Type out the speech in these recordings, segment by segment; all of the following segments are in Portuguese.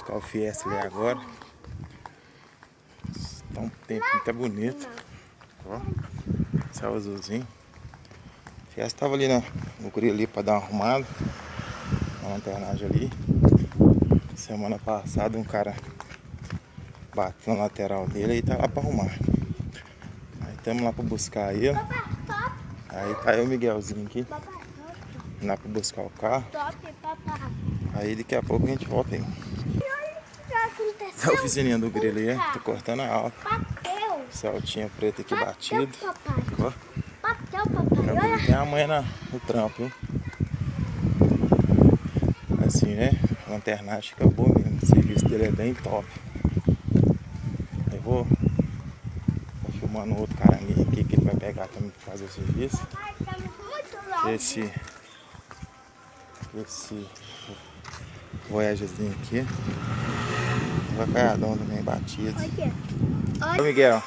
buscar o Fiesta ali agora. Tá um tempo muito bonito. Ó, céu azulzinho. O Fiesta tava ali no grilo ali pra dar uma arrumada. Na lanternagem ali. Semana passada um cara bateu na lateral dele e tá lá pra arrumar. Aí estamos lá pra buscar ele. Aí tá eu e o Miguelzinho aqui. Lá pra buscar o carro. Aí daqui a pouco a gente volta aí. A oficininha do grilo aí, tá cortando a alta. Saltinha preta aqui batido. Ó. Tem a mãe no trampo, hein? Assim, né? A lanternagem fica boa mesmo. O serviço dele é bem top. Eu vou filmando outro caranguejo aqui que ele vai pegar também pra fazer o serviço. Esse Voyagerzinho aqui. Vai caiadão também batido. Ô Miguel,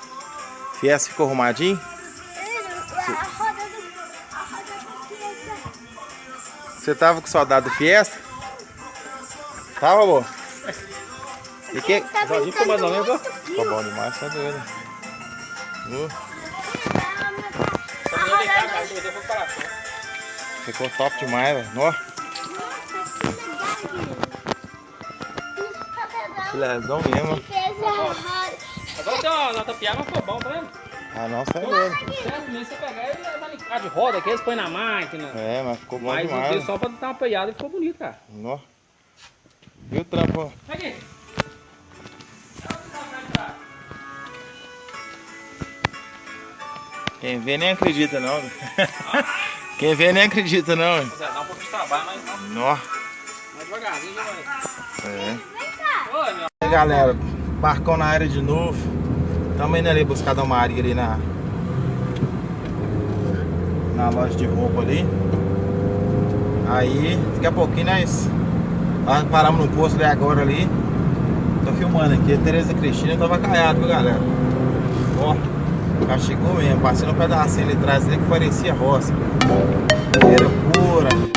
Fiesta ficou arrumadinho? Você tava com saudade do Fiesta? Tava, amor? E que? Sozinho ficou mais ou menos, Ficou bom demais, tá doido. Ficou top demais, velho. Filézão mesmo. Agora tem uma nota piada, mas ficou bom, tá vendo? Ah, não, sai doido. Certo, mesmo você pegar ele vai limpar de roda aqui, eles põem na máquina. É, mas ficou bom Mas demais. o só pra dar uma peiada e ficou bonito, cara. Nó. E o trampo? Aqui. Quem vê nem acredita não. Quem vê nem acredita não. Dá um pouco de trabalho, mas não. Nó. Mais devagarzinho, vai. É. Oi, meu. Aí galera, barcão na área de novo. Estamos indo ali buscar a Maria ali na loja de roupa ali. Aí, daqui a pouquinho nós paramos no posto ali agora ali. Tô filmando aqui, a Tereza Cristina tava caiado, viu galera? Ó, castigou mesmo, passei no pedacinho ali atrás ali que parecia roça. Poeira pura.